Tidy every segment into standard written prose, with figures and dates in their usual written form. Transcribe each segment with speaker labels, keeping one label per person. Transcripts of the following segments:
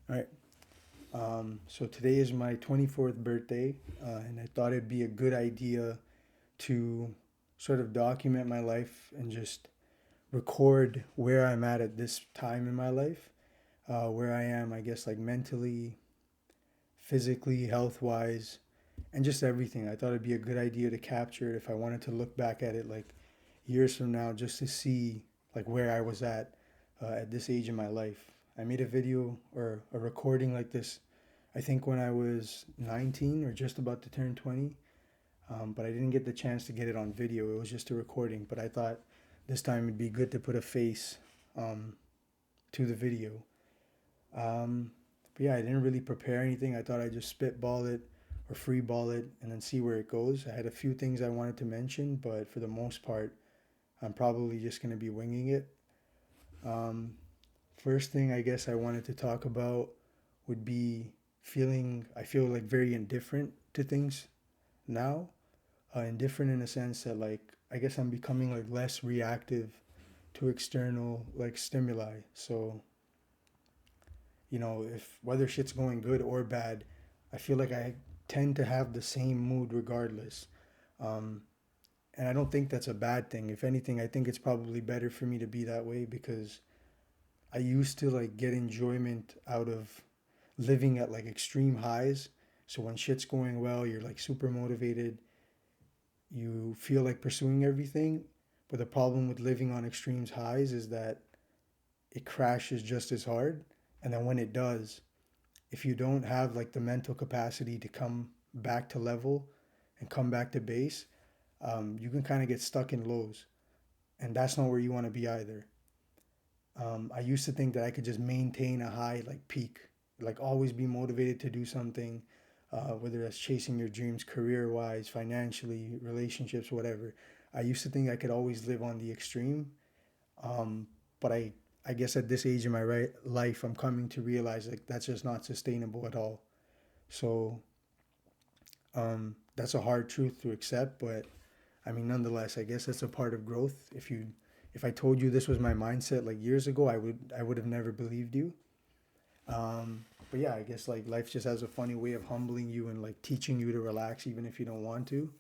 Speaker 1: All right. So today is my 24th birthday, and I thought it'd be a good idea to sort of document my life and just record where I'm at this time in my life, where I am, I guess, like mentally, physically, health wise, and just everything. I thought it'd be a good idea to capture it if I wanted to look back at it like years from now just to see like where I was at this age in my life. I made a video or a recording like this, I think when I was 19 or just about to turn 20, but I didn't get the chance to get it on video. It was just a recording, but I thought this time it'd be good to put a face um, to the video. Um, but yeah, I didn't really prepare anything. I thought I'd just spitball it or freeball it and then see where it goes. I had a few things I wanted to mention, but for the most part, I'm probably just going to be winging it. Um, First thing I guess I wanted to talk about would be I feel like very indifferent to things now. Indifferent in a sense that like I guess I'm becoming like less reactive to external like stimuli. So, if whether shit's going good or bad, I feel like I tend to have the same mood regardless. Um, and I don't think that's a bad thing. If anything, I think it's probably better for me to be that way because I used to like get enjoyment out of living at like extreme highs. So when shit's going well, you're like super motivated. You feel like pursuing everything. But the problem with living on extremes highs is that it crashes just as hard. And then when it does, if you don't have like the mental capacity to come back to level and come back to base, you can kind of get stuck in lows. And that's not where you want to be either. I used to think that I could just maintain a high like peak, like always be motivated to do something, whether that's chasing your dreams, career wise, financially, relationships, whatever. I used to think I could always live on the extreme, um, but I guess at this age in my life, I'm coming to realize like that's just not sustainable at all. So that's a hard truth to accept, but I mean, nonetheless, I guess that's a part of growth. If I told you this was my mindset like years ago, I would have never believed you. But yeah, I guess like life just has a funny way of humbling you and like teaching you to relax even if you don't want to.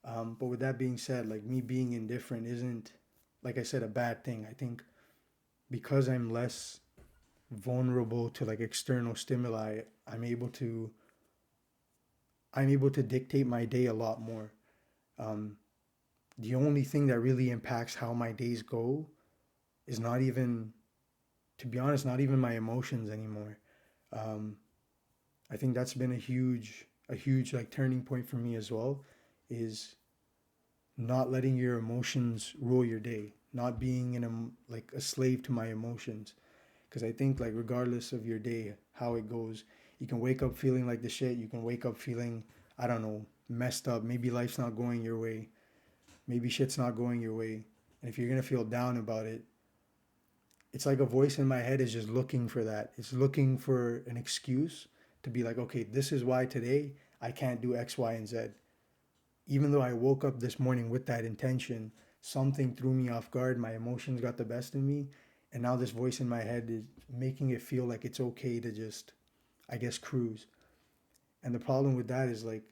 Speaker 1: But with that being said, like me being indifferent isn't, like I said, a bad thing. I think because I'm less vulnerable to like external stimuli, I'm able to dictate my day a lot more. Um, the only thing that really impacts how my days go is not even, to be honest, not even my emotions anymore. Um, I think that's been a huge like turning point for me as well, is not letting your emotions rule your day, not being in like a slave to my emotions. Because I think like regardless of your day, how it goes, you can wake up feeling like the shit. You can wake up feeling, I don't know, messed up. Maybe life's not going your way. Maybe shit's not going your way. And if you're gonna feel down about it, it's like a voice in my head is just looking for that. It's looking for an excuse to be like, okay, this is why today I can't do X, Y, and Z. Even though I woke up this morning with that intention, something threw me off guard. My emotions got the best of me. And now this voice in my head is making it feel like it's okay to just, I guess, cruise. And the problem with that is like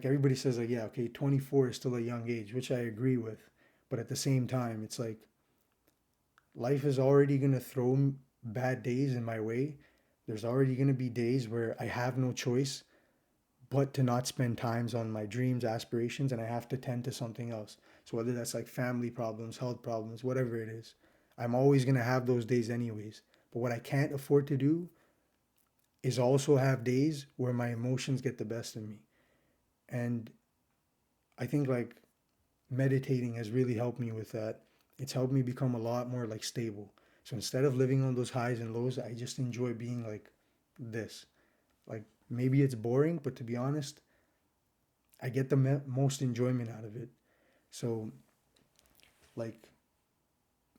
Speaker 1: everybody says, like, yeah, okay, 24 is still a young age, which I agree with. But at the same time, it's like life is already going to throw bad days in my way. There's already going to be days where I have no choice but to not spend times on my dreams, aspirations, and I have to tend to something else. So whether that's like family problems, health problems, whatever it is, I'm always going to have those days anyways. But what I can't afford to do is also have days where my emotions get the best of me. And I think like meditating has really helped me with that. It's helped me become a lot more like stable. So instead of living on those highs and lows, I just enjoy being like this. Like maybe it's boring, but to be honest, I get the most enjoyment out of it. So like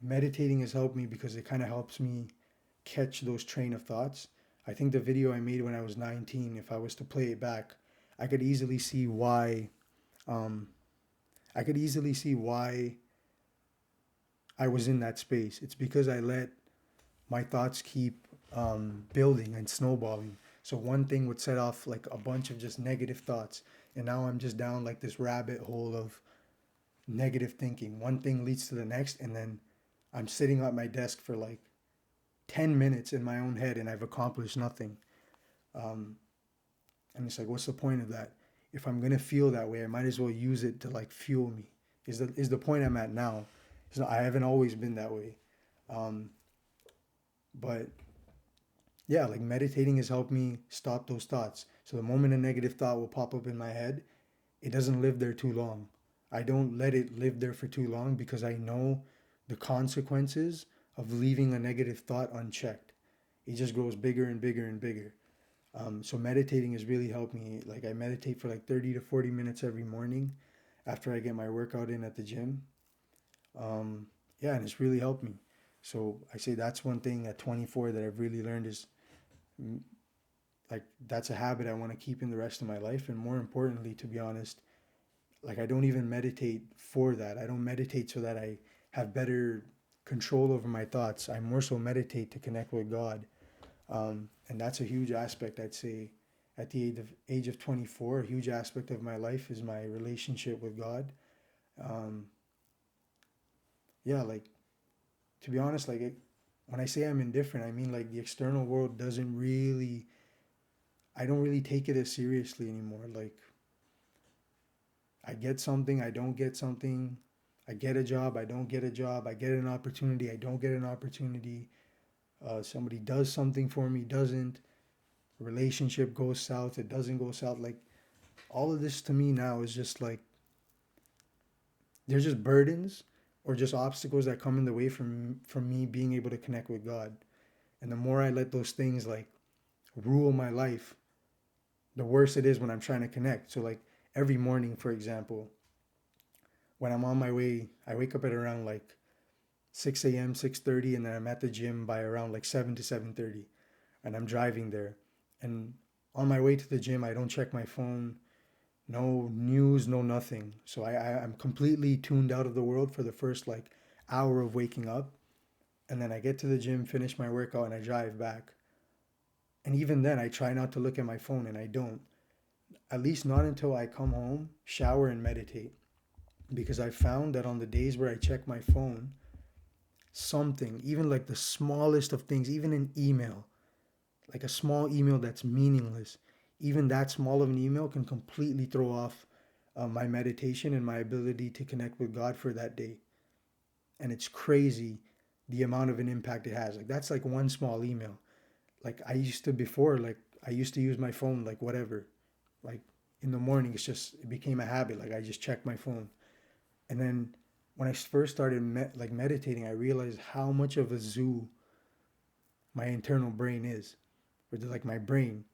Speaker 1: meditating has helped me because it kind of helps me catch those train of thoughts. I think the video I made when I was 19, if I was to play it back, I could easily see why um, I could easily see why I was in that space. It's because I let my thoughts keep building and snowballing. So one thing would set off like a bunch of just negative thoughts, and now I'm just down like this rabbit hole of negative thinking. One thing leads to the next, and then I'm sitting at my desk for like 10 minutes in my own head, and I've accomplished nothing. Um, and it's like, what's the point of that? If I'm gonna feel that way, I might as well use it to like fuel me. Is the point I'm at now? So I haven't always been that way, um, but yeah, like meditating has helped me stop those thoughts. So the moment a negative thought will pop up in my head, it doesn't live there too long. I don't let it live there for too long because I know the consequences of leaving a negative thought unchecked. It just grows bigger and bigger and bigger. So meditating has really helped me. Like I meditate for like 30 to 40 minutes every morning after I get my workout in at the gym. Um, yeah, and it's really helped me. So I say that's one thing at 24 that I've really learned is mm, like that's a habit I want to keep in the rest of my life. And more importantly, to be honest, like I don't even meditate for that. I don't meditate so that I have better control over my thoughts. I more so meditate to connect with God. And that's a huge aspect, I'd say, at the age of 24. A huge aspect of my life is my relationship with God. Um, yeah, like to be honest, like when I say I'm indifferent, I mean like the external world doesn't really, I don't really take it as seriously anymore. Like I get something, I don't get something. I get a job, I don't get a job. I get an opportunity, I don't get an opportunity. Somebody does something for me, doesn't. A relationship goes south, it doesn't go south. Like all of this to me now is just like they're just burdens or just obstacles that come in the way from me being able to connect with God. And the more I let those things like rule my life, the worse it is when I'm trying to connect. So like every morning, for example, when I'm on my way, I wake up at around like 6 a.m., 6:30, and then I'm at the gym by around like 7 to 7:30, and I'm driving there. And on my way to the gym, I don't check my phone, no news, no nothing. So I'm completely tuned out of the world for the first like hour of waking up. And then I get to the gym, finish my workout, and I drive back. And even then, I try not to look at my phone, and I don't. At least not until I come home, shower, and meditate. Because I found that on the days where I check my phone, something, even like the smallest of things, even an email, like a small email that's meaningless, even that small of an email can completely throw off my meditation and my ability to connect with God for that day. And it's crazy the amount of an impact it has. Like that's like one small email. Like I used to before, like I used to use my phone like whatever. Like in the morning, it became a habit. Like I just check my phone. And then when I first started like meditating, I realized how much of a zoo my internal brain is, or like my brain,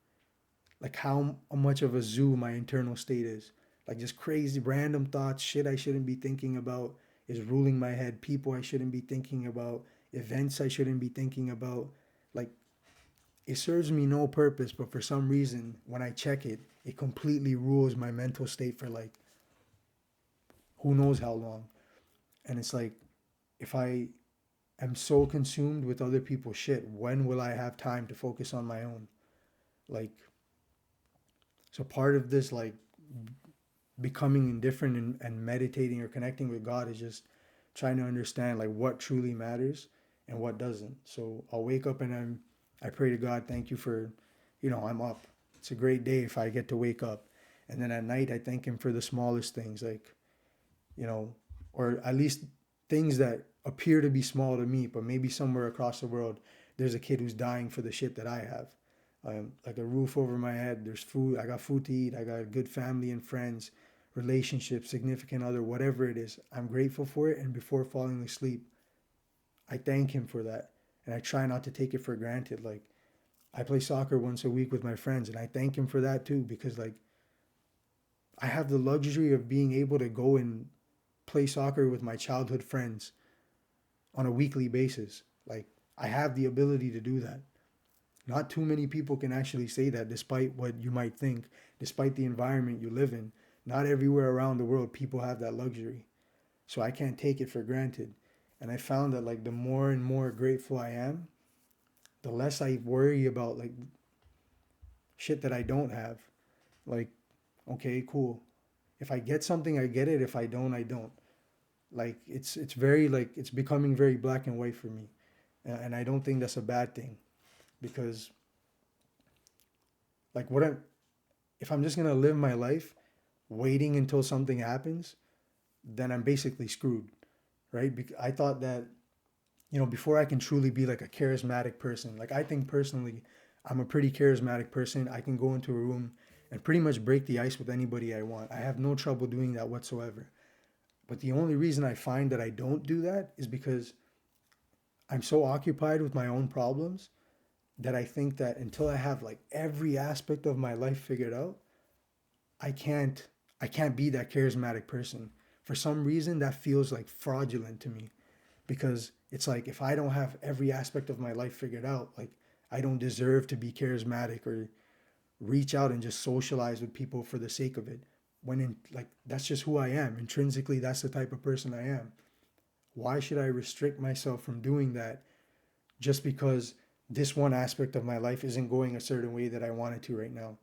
Speaker 1: like how much of a zoo my internal state is. Like just crazy random thoughts, shit I shouldn't be thinking about is ruling my head. People I shouldn't be thinking about, events I shouldn't be thinking about. Like it serves me no purpose, but for some reason when I check it, it completely rules my mental state for like who knows how long. And it's like if I am so consumed with other people's shit, when will I have time to focus on my own? Like so part of this like becoming indifferent and meditating or connecting with God is just trying to understand like what truly matters and what doesn't. So I'll wake up and I pray to God, thank you for, I'm up. It's a great day if I get to wake up. And then at night I thank him for the smallest things, like, you know, or at least things that appear to be small to me, but maybe somewhere across the world there's a kid who's dying for the shit that I have. Like a roof over my head, there's food, I got food to eat, I got a good family and friends, relationship, significant other, whatever it is. I'm grateful for it. And before falling asleep, I thank him for that. And I try not to take it for granted. Like I play soccer once a week with my friends and I thank him for that too, because like I have the luxury of being able to go and play soccer with my childhood friends on a weekly basis. Like I have the ability to do that. Not too many people can actually say that, despite what you might think, despite the environment you live in. Not everywhere around the world people have that luxury. So I can't take it for granted. And I found that like the more and more grateful I am, the less I worry about like shit that I don't have. Like, okay, cool. If I get something, I get it. If I don't, I don't. Like it's very like it's becoming very black and white for me, and I don't think that's a bad thing because like what I'm if I'm just gonna live my life waiting until something happens, then I'm basically screwed, right? I thought that before I can truly be like a charismatic person, like I think personally, I'm a pretty charismatic person. I can go into a room and pretty much break the ice with anybody I want. I have no trouble doing that whatsoever. But the only reason I find that I don't do that is because I'm so occupied with my own problems that I think that until I have like every aspect of my life figured out, I can't I can't be that charismatic person. For some reason that feels like fraudulent to me because it's like if I don't have every aspect of my life figured out, like I don't deserve to be charismatic or reach out and just socialize with people for the sake of it. When in like that's just who I am. Intrinsically, that's the type of person I am. Why should I restrict myself from doing that just because this one aspect of my life isn't going a certain way that I want it to right now?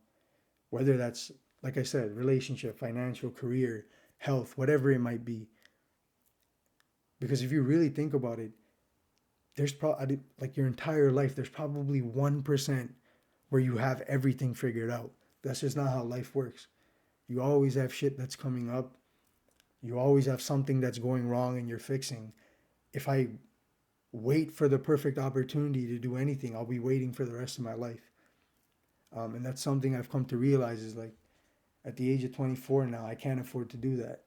Speaker 1: Whether that's, like I said, relationship, financial, career, health, whatever it might be. Because if you really think about it, there's probably like your entire life, there's probably 1% where you have everything figured out. That's just not how life works. You always have shit that's coming up. You always have something that's going wrong and you're fixing. If I wait for the perfect opportunity to do anything, I'll be waiting for the rest of my life. And that's something I've come to realize is like at the age of 24 now, I can't afford to do that.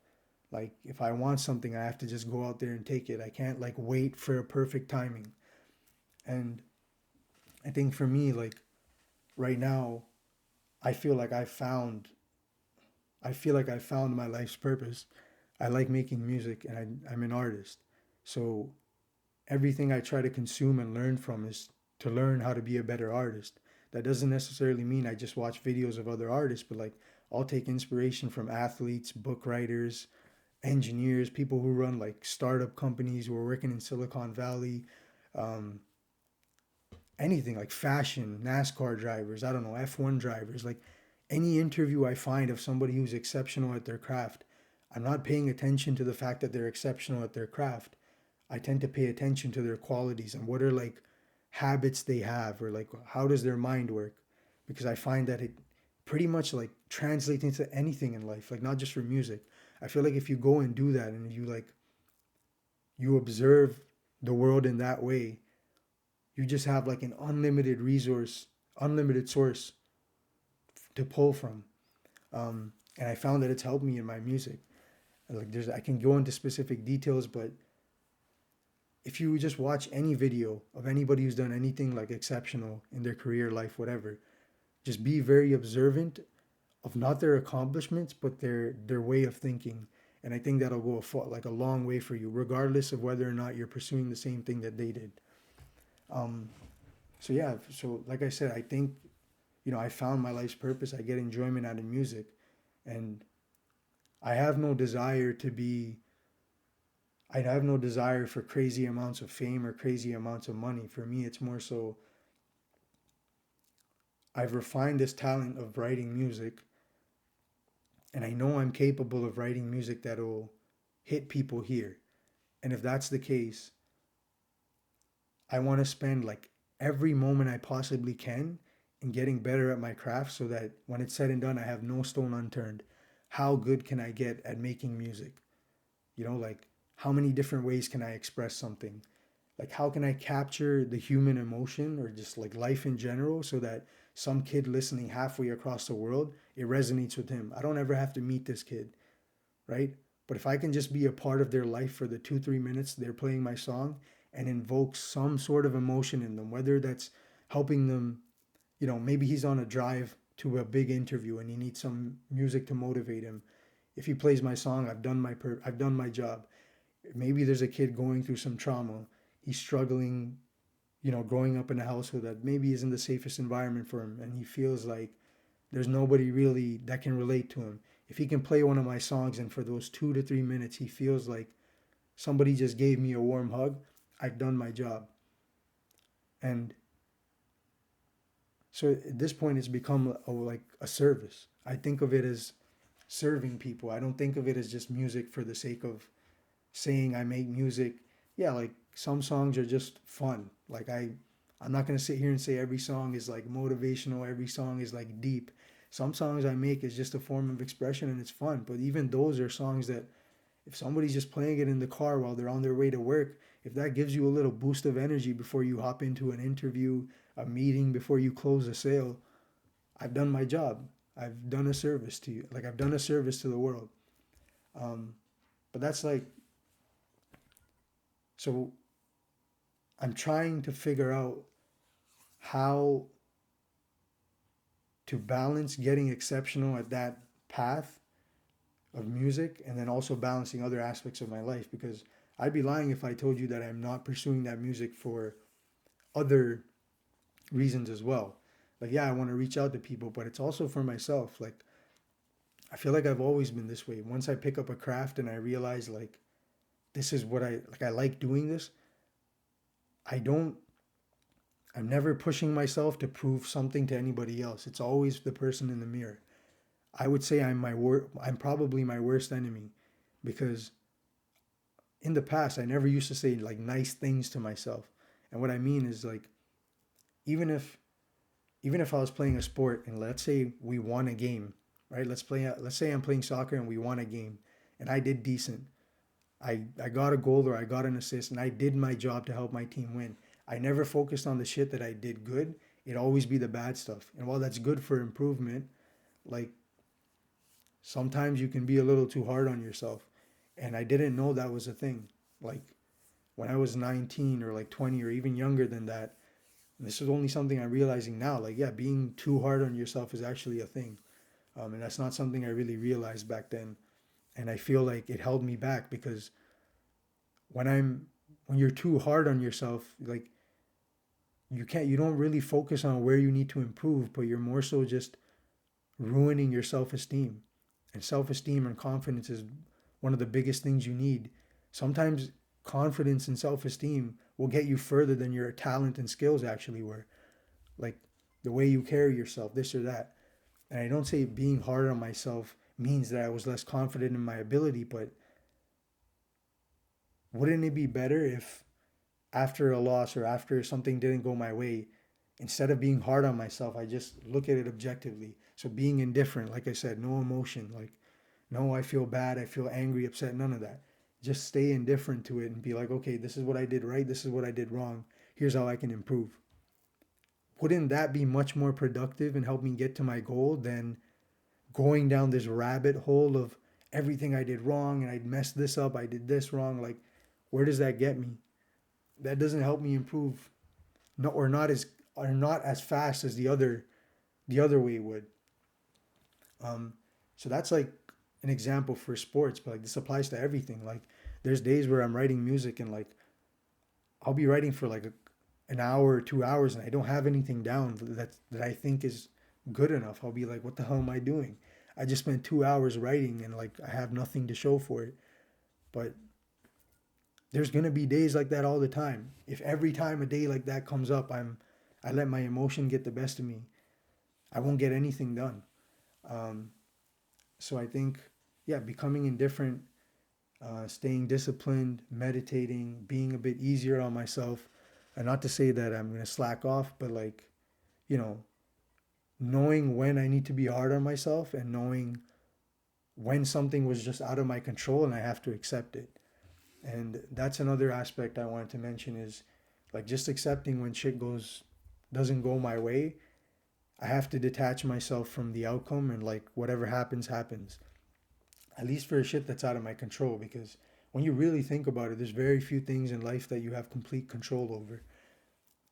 Speaker 1: Like if I want something, I have to just go out there and take it. I can't like wait for a perfect timing. And I think for me, like right now, I feel like I feel like I found my life's purpose. I like making music and I'm an artist. So everything I try to consume and learn from is to learn how to be a better artist. That doesn't necessarily mean I just watch videos of other artists, but like I'll take inspiration from athletes, book writers, engineers, people who run like startup companies who are working in Silicon Valley, um, anything like fashion, NASCAR drivers, I don't know, F1 drivers, like any interview I find of somebody who's exceptional at their craft, I'm not paying attention to the fact that they're exceptional at their craft. I tend to pay attention to their qualities and what are like habits they have or like how does their mind work because I find that it pretty much like translates into anything in life, like not just for music. I feel like if you go and do that and you like you observe the world in that way, you just have like an unlimited resource, unlimited source to pull from. And I found that it's helped me in my music. Like there's, I can go into specific details, but if you just watch any video of anybody who's done anything like exceptional in their career, life, whatever, just be very observant of not their accomplishments, but their way of thinking. And I think that'll go like a long way for you, regardless of whether or not you're pursuing the same thing that they did. Um, so yeah, so like I said, I think I found my life's purpose. I get enjoyment out of music, and I have no desire to be. I have no desire for crazy amounts of fame or crazy amounts of money. For me, it's more so I've refined this talent of writing music, and I know I'm capable of writing music that'll hit people here. And if that's the case, I want to spend like every moment I possibly can in getting better at my craft so that when it's said and done, I have no stone unturned. How good can I get at making music? Like how many different ways can I express something? Like how can I capture the human emotion or just like life in general so that some kid listening halfway across the world, it resonates with him. I don't ever have to meet this kid, right? But if I can just be a part of their life for the 2, 3 minutes they're playing my song and invoke some sort of emotion in them, whether that's helping them, maybe he's on a drive to a big interview and he needs some music to motivate him. If he plays my song, I've done my job. Maybe there's a kid going through some trauma. He's struggling, growing up in a household that maybe isn't the safest environment for him, and he feels like there's nobody really that can relate to him. If he can play one of my songs and for those 2 to 3 minutes he feels like somebody just gave me a warm hug, I've done my job. And So at this point, it's become like a service. I think of it as serving people. I don't think of it as just music for the sake of saying I make music. Yeah, like some songs are just fun. I'm not gonna sit here and say every song is like motivational, every song is like deep. Some songs I make is just a form of expression and it's fun. But even those are songs that if somebody's just playing it in the car while they're on their way to work, if that gives you a little boost of energy before you hop into an interview, a meeting, before you close a sale, I've done my job. I've done a service to you. Like I've done a service to the world. Um, but that's like, so I'm trying to figure out how to balance getting exceptional at that path of music and then also balancing other aspects of my life, because I'd be lying if I told you that I'm not pursuing that music for other reasons as well. Like, yeah, I want to reach out to people, but it's also for myself. Like, I feel like I've always been this way. Once I pick up a craft and I realize, like, this is what I like doing this, I don't, I'm never pushing myself to prove something to anybody else. It's always the person in the mirror. I would say I'm probably my worst enemy, because in the past I never used to say like nice things to myself. And what I mean is like, even if even if I was playing a sport and let's say we won a game, right? Let's say I'm playing soccer and we won a game and I did decent. I got a goal or I got an assist and I did my job to help my team win. I never focused on the shit that I did good. It'd always be the bad stuff. And while that's good for improvement, like sometimes you can be a little too hard on yourself. And I didn't know that was a thing. Like when I was 19 or like 20 or even younger than that, this is only something I'm realizing now. Like, yeah, being too hard on yourself is actually a thing. And that's not something I really realized back then. And I feel like it held me back because when I'm when you're too hard on yourself, like you don't really focus on where you need to improve, but you're more so just ruining your self-esteem. And self-esteem and confidence is one of the biggest things you need. Sometimes confidence and self-esteem will get you further than your talent and skills actually were. Like the way you carry yourself, this or that. And I don't say being hard on myself means that I was less confident in my ability, but wouldn't it be better if after a loss or after something didn't go my way, instead of being hard on myself, I just look at it objectively. So being indifferent, like I said, no emotion, like no, I feel bad, I feel angry, upset, none of that. Just stay indifferent to it and be like, okay, this is what I did right, this is what I did wrong. Here's how I can improve. Wouldn't that be much more productive and help me get to my goal than going down this rabbit hole of everything I did wrong and I messed this up, I did this wrong? Like, where does that get me? That doesn't help me improve, no, or not as fast as the other way would. Um, so that's like an example for sports, but like this applies to everything. Like there's days where I'm writing music and like I'll be writing for like an hour or 2 hours and I don't have anything down that I think is good enough. I'll be like, what the hell am I doing? I just spent 2 hours writing and like I have nothing to show for it. But there's gonna be days like that all the time. If every time a day like that comes up, I let my emotion get the best of me, I won't get anything done. Um, so I think, yeah, becoming indifferent, staying disciplined, meditating, being a bit easier on myself, and not to say that I'm gonna slack off, but like, you know, knowing when I need to be hard on myself and knowing when something was just out of my control and I have to accept it. And that's another aspect I wanted to mention is like just accepting when shit goes doesn't go my way. I have to detach myself from the outcome and like whatever happens happens. At least for shit that's out of my control, because when you really think about it, there's very few things in life that you have complete control over.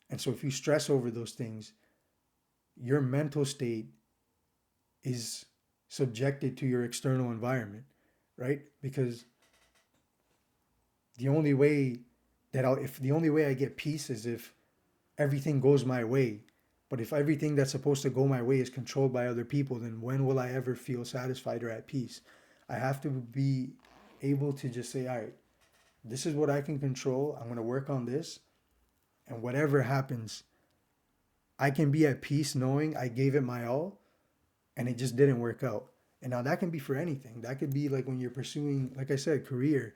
Speaker 1: And so if you stress over those things, your mental state is subjected to your external environment, right? Because the only way if the only way I get peace is if everything goes my way. But if everything that's supposed to go my way is controlled by other people, then when will I ever feel satisfied or at peace? I have to be able to just say, all right, this is what I can control. I'm going to work on this. And whatever happens, I can be at peace knowing I gave it my all and it just didn't work out. And now that can be for anything. That could be like when you're pursuing, like I said, career.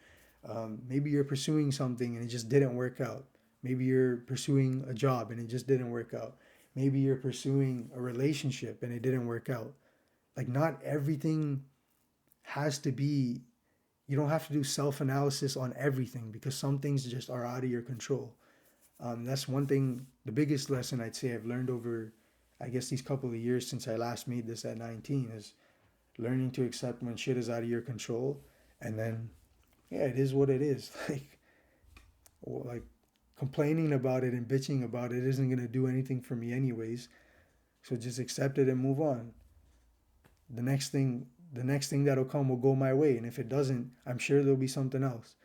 Speaker 1: Maybe you're pursuing something and it just didn't work out. Maybe you're pursuing a job and it just didn't work out. Maybe you're pursuing a relationship and it didn't work out. Like, not everything has to be, you don't have to do self analysis on everything because some things just are out of your control. That's one thing, the biggest lesson I'd say I've learned over, I guess, these couple of years since I last made this at 19 is learning to accept when shit is out of your control. And then, yeah, it is what it is. Like complaining about it and bitching about it isn't going to do anything for me, anyways. So just accept it and move on. The next thing, the next thing that'll come will go my way. And if it doesn't, I'm sure there'll be something else.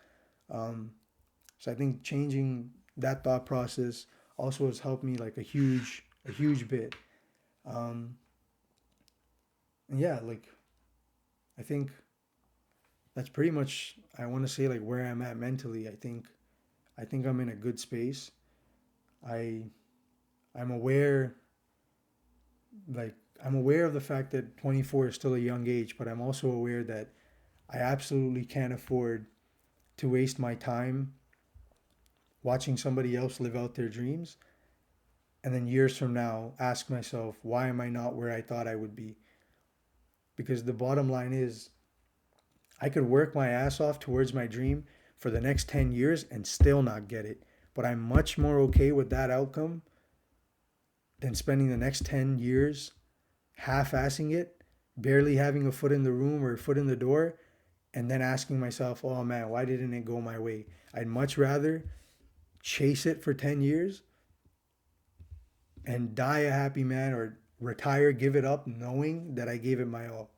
Speaker 1: Um, so I think changing that thought process also has helped me like a huge bit. Um, and yeah, like I think that's pretty much I want to say like where I'm at mentally. I think I'm in a good space. I I'm aware like I'm aware of the fact that 24 is still a young age, but I'm also aware that I absolutely can't afford to waste my time watching somebody else live out their dreams and then years from now ask myself, why am I not where I thought I would be? Because the bottom line is, I could work my ass off towards my dream for the next 10 years and still not get it. But I'm much more okay with that outcome than spending the next 10 years half assing it, barely having a foot in the room or a foot in the door, and then asking myself, oh man, why didn't it go my way? I'd much rather chase it for 10 years and die a happy man or retire, give it up, knowing that I gave it my all.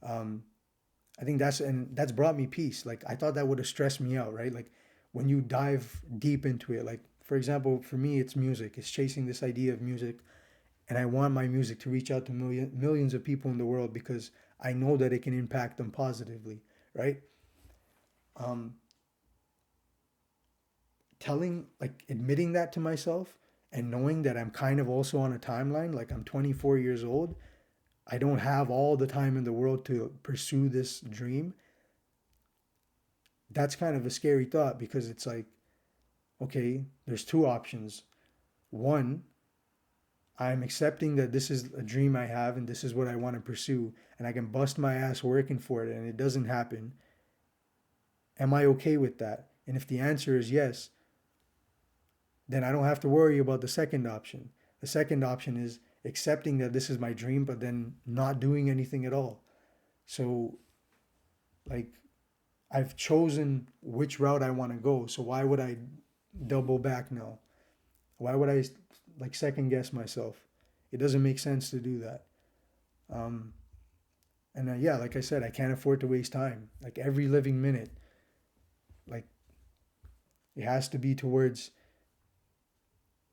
Speaker 1: Um, I think that's brought me peace. Like I thought that would have stressed me out, right? Like when you dive deep into it, like for example, for me, it's music. It's chasing this idea of music, and I want my music to reach out to millions of people in the world because I know that it can impact them positively, right? Um, Telling, like, admitting that to myself and knowing that I'm kind of also on a timeline, like I'm 24 years old, I don't have all the time in the world to pursue this dream. That's kind of a scary thought because it's like, okay, there's two options. One, I'm accepting that this is a dream I have and this is what I want to pursue, and I can bust my ass working for it and it doesn't happen. Am I okay with that? And if the answer is yes, then I don't have to worry about the second option. The second option is accepting that this is my dream, but then not doing anything at all. So, like, I've chosen which route I want to go. So, why would I double back now? Why would I like second guess myself? It doesn't make sense to do that. Um, and yeah, like I said, I can't afford to waste time. Like every living minute, like it has to be towards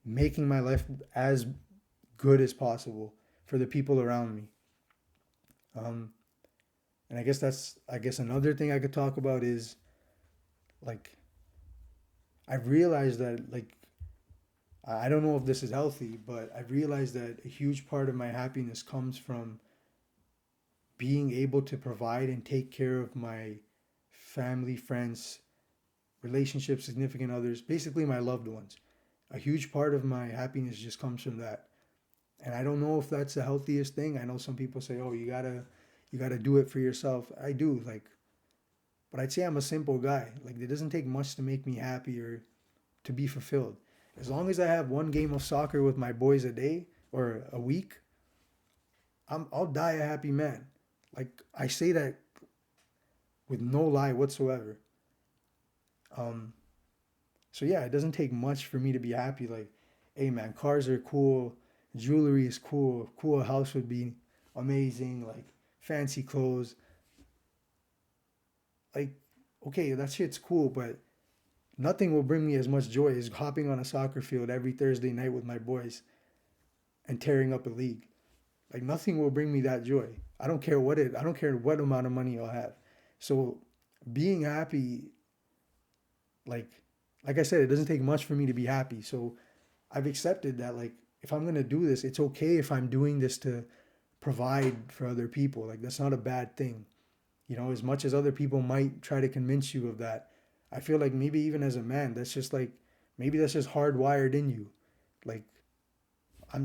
Speaker 1: making my life as good as possible for the people around me. Um, and I guess another thing I could talk about is like I've realized that like I don't know if this is healthy, but I've realized that a huge part of my happiness comes from being able to provide and take care of my family, friends, relationships, significant others, basically my loved ones. A huge part of my happiness just comes from that. And I don't know if that's the healthiest thing. I know some people say, "Oh, you got to do it for yourself." I do, like, but I'd say I'm a simple guy. Like it doesn't take much to make me happy or to be fulfilled. As long as I have one game of soccer with my boys a day or a week, I'll die a happy man. Like I say that with no lie whatsoever. Um, so yeah, it doesn't take much for me to be happy. Like, hey man, cars are cool, jewelry is cool, cool house would be amazing, like fancy clothes. Like, okay, that shit's cool, but nothing will bring me as much joy as hopping on a soccer field every Thursday night with my boys and tearing up a league. Like nothing will bring me that joy. I don't care what amount of money I'll have. So being happy, like like I said, it doesn't take much for me to be happy. So I've accepted that like if I'm going to do this, it's okay if I'm doing this to provide for other people. Like, that's not a bad thing. You know, as much as other people might try to convince you of that, I feel like maybe even as a man, that's just like, maybe that's just hardwired in you. Like, I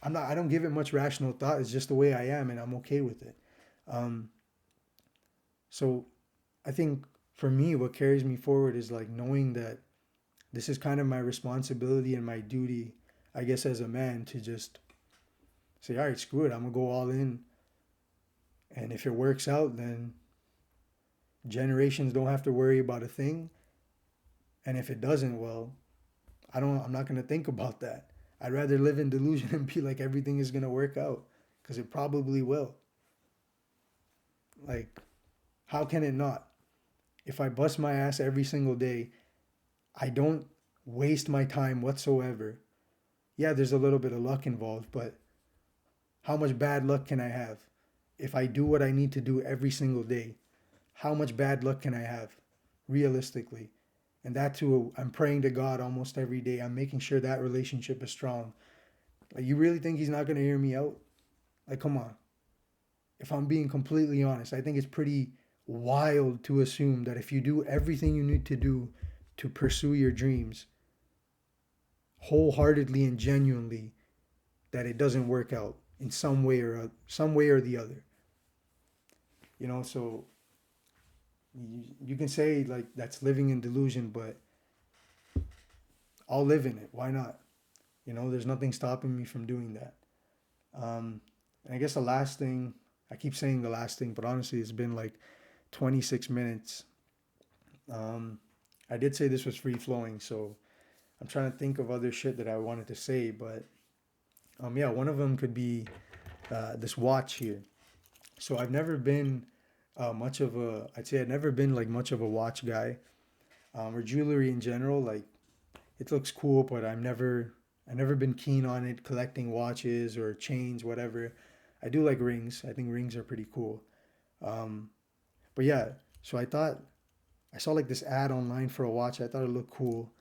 Speaker 1: don't give it much rational thought. It's just the way I am, and I'm okay with it. Um, so I think for me, what carries me forward is like knowing that this is kind of my responsibility and my duty, I guess, as a man, to just say, all right, screw it, I'm gonna go all in, and if it works out, then generations don't have to worry about a thing, and if it doesn't, well, I'm not gonna think about that. I'd rather live in delusion and be like everything is gonna work out, because it probably will. Like, how can it not? If I bust my ass every single day, I don't waste my time whatsoever. Yeah, there's a little bit of luck involved, but how much bad luck can I have? If I do what I need to do every single day, how much bad luck can I have realistically? And that too, I'm praying to God almost every day. I'm making sure that relationship is strong. Like, you really think He's not going to hear me out? Like, come on. If I'm being completely honest, I think it's pretty wild to assume that if you do everything you need to do to pursue your dreams wholeheartedly and genuinely, that it doesn't work out in some way or the other. You know, so you can say like that's living in delusion, but I'll live in it. Why not? You know, there's nothing stopping me from doing that. And I guess the last thing, I keep saying the last thing, but honestly, it's been like 26 minutes. Um, I did say this was free flowing, so I'm trying to think of other shit that I wanted to say, but yeah, one of them could be this watch here. So I've never been much of a, I'd say I've never been like much of a watch guy, or jewelry in general. Like, it looks cool, but I've never been keen on it, collecting watches or chains, whatever. I do like rings. I think rings are pretty cool. Um, but yeah, so I saw like this ad online for a watch. I thought it looked cool.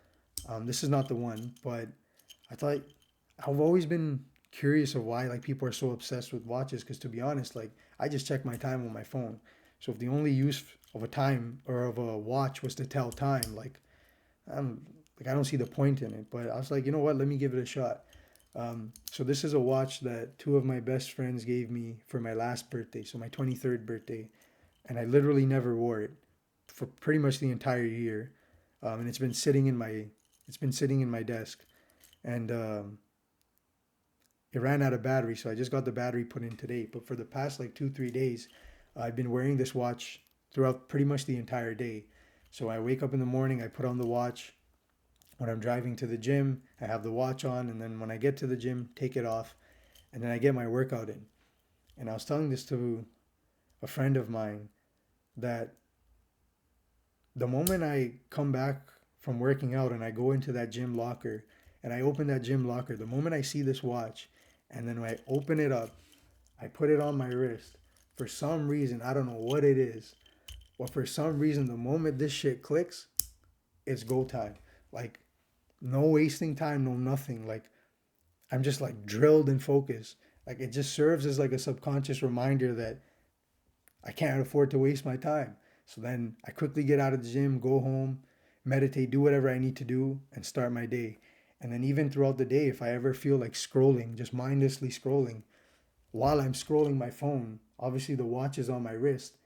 Speaker 1: This is not the one, but I thought I've always been curious of why like people are so obsessed with watches. Because to be honest, like, I just check my time on my phone. So if the only use of a time or of a watch was to tell time, like, I'm like, I don't see the point in it. But I was like, you know what? Let me give it a shot. So this is a watch that two of my best friends gave me for my last birthday, so my 23rd birthday, and I literally never wore it for pretty much the entire year, and it's been sitting in my desk, and it ran out of battery, so I just got the battery put in today. But for the past like 2 3 days, I've been wearing this watch throughout pretty much the entire day. So I wake up in the morning, I put on the watch. When I'm driving to the gym, I have the watch on, and then when I get to the gym, take it off, and then I get my workout in. And I was telling this to a friend of mine that the moment I come back from working out and I go into that gym locker and I open that gym locker, the moment I see this watch and then when I open it up, I put it on my wrist. For some reason, I don't know what it is, but for some reason, the moment this shit clicks, it's go time. Like, no wasting time, no nothing. Like, I'm just like drilled and focused. Like, it just serves as like a subconscious reminder that I can't afford to waste my time. So then I quickly get out of the gym, go home, meditate, do whatever I need to do, and start my day. And then even throughout the day, if I ever feel like scrolling, just mindlessly scrolling, while I'm scrolling my phone, obviously the watch is on my wrist,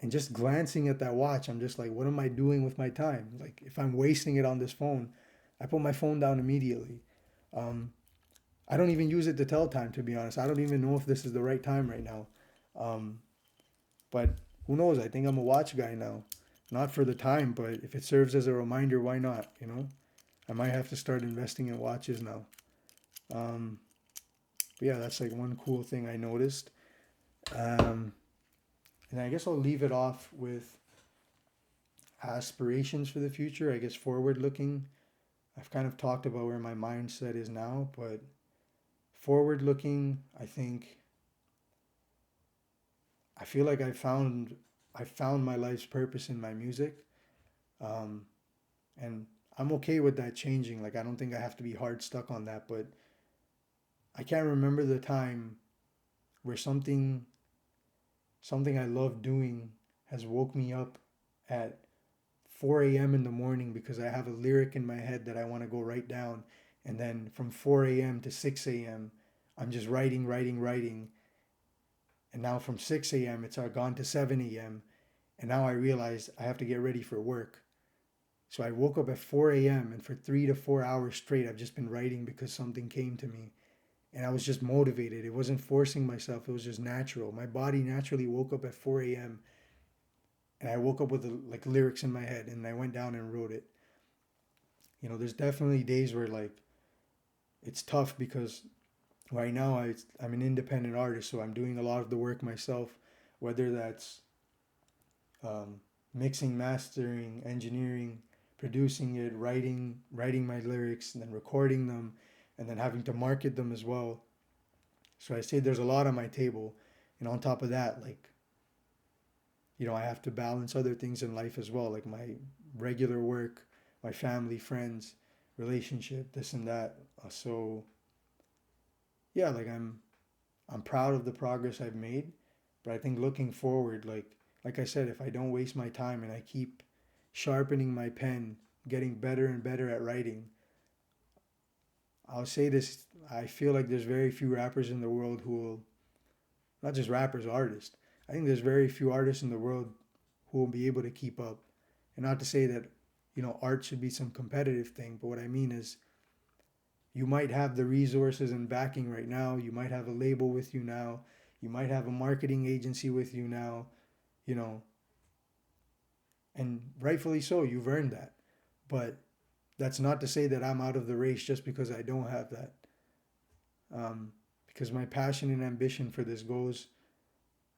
Speaker 1: and just glancing at that watch, I'm just like, what am I doing with my time? Like, if I'm wasting it on this phone, I put my phone down immediately. Um, I don't even use it to tell time, to be honest. I don't even know if this is the right time right now. Um, but who knows? I think I'm a watch guy now. Not for the time, but if it serves as a reminder, why not? You know, I might have to start investing in watches now. Um, but yeah, that's like one cool thing I noticed. Um, and I guess I'll leave it off with aspirations for the future. I guess forward looking. I've kind of talked about where my mindset is now, but forward looking, I think I feel like I found my life's purpose in my music. Um, and I'm okay with that changing. Like, I don't think I have to be hard stuck on that, but I can't remember the time where something I love doing has woke me up at 4 a.m. in the morning because I have a lyric in my head that I want to go write down. And then from 4 a.m. to 6 a.m., I'm just writing, writing, writing. And now from 6 a.m., it's gone to 7 a.m. And now I realize I have to get ready for work. So I woke up at 4 a.m. and for 3 to 4 hours straight, I've just been writing because something came to me. And I was just motivated. It wasn't forcing myself, it was just natural. My body naturally woke up at 4 a.m. and I woke up with like lyrics in my head and I went down and wrote it. There's definitely days where like it's tough because right now I'm an independent artist, so I'm doing a lot of the work myself, whether that's um, mixing, mastering, engineering, producing it, writing my lyrics, and then recording them, and then having to market them as well. So I say there's a lot on my table, and on top of that, like I have to balance other things in life as well, like my regular work, my family, friends, relationship, this and that. So yeah, like I'm proud of the progress I've made, but I think looking forward, like I said, if I don't waste my time and I keep sharpening my pen, getting better and better at writing, I'll say this, I feel like there's very few rappers in the world who will, not just rappers, artists. I think there's very few artists in the world who will be able to keep up. And not to say that, art should be some competitive thing, but what I mean is you might have the resources and backing right now, you might have a label with you now, you might have a marketing agency with you now, you know, and rightfully so, you've earned that. But that's not to say that I'm out of the race just because I don't have that. Because my passion and ambition for this goes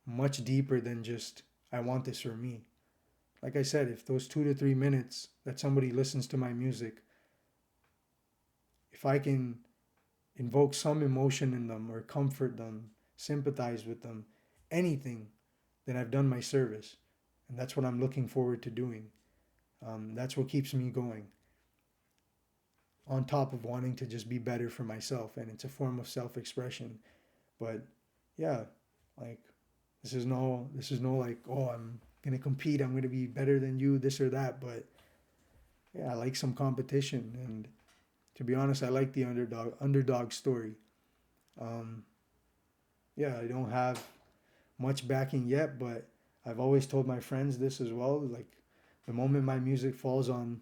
Speaker 1: much deeper than just, I want this for me. Like I said, if those 2 to 3 minutes that somebody listens to my music, if I can invoke some emotion in them or comfort them, sympathize with them, anything, then I've done my service. And that's what I'm looking forward to doing. That's what keeps me going, on top of wanting to just be better for myself. And it's a form of self expression. But yeah, like this is no like, oh, I'm gonna compete, I'm gonna be better than you, this or that. But yeah, I like some competition, and to be honest, I like the underdog story. Um, yeah, I don't have much backing yet, but I've always told my friends this as well. Like the moment my music falls on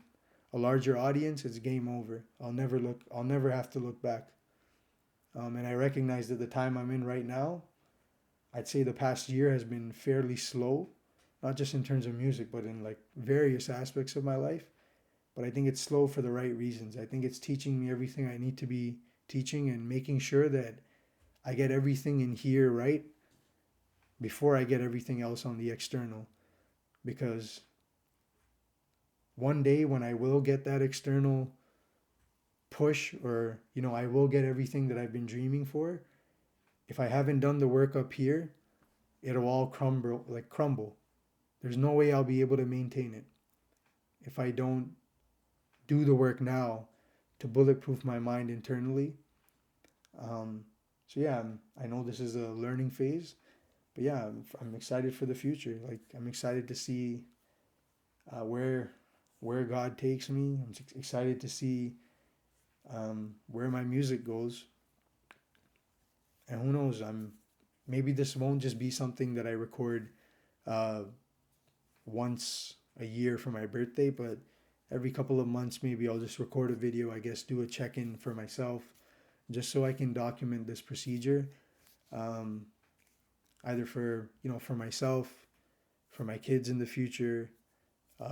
Speaker 1: a larger audience, it's game over. I'll never have to look back. And I recognize that the time I'm in right now, I'd say the past year has been fairly slow, not just in terms of music, but in like various aspects of my life. But I think it's slow for the right reasons. I think it's teaching me everything I need to be teaching and making sure that I get everything in here right before I get everything else on the external. Because one day when I will get that external push, or I will get everything that I've been dreaming for, if I haven't done the work up here, it'll all crumble. There's no way I'll be able to maintain it if I don't do the work now to bulletproof my mind internally. Um, so yeah, I know this is a learning phase, but yeah, I'm excited for the future. Like I'm excited to see where God takes me. I'm excited to see where my music goes, and who knows? Maybe this won't just be something that I record uh, once a year for my birthday, but every couple of months maybe I'll just record a video. I guess do a check in for myself, just so I can document this procedure, um, either for myself, for my kids in the future,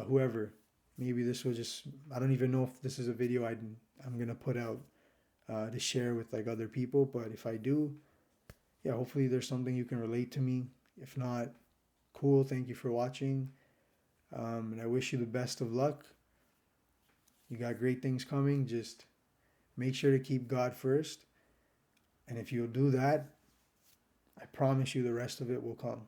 Speaker 1: whoever. Maybe this will just, I don't even know if this is a video I'm gonna put out to share with like other people, but if I do, yeah, hopefully there's something you can relate to me. If not, cool. Thank you for watching, and I wish you the best of luck. You got great things coming. Just make sure to keep God first, and if you'll do that, I promise you the rest of it will come.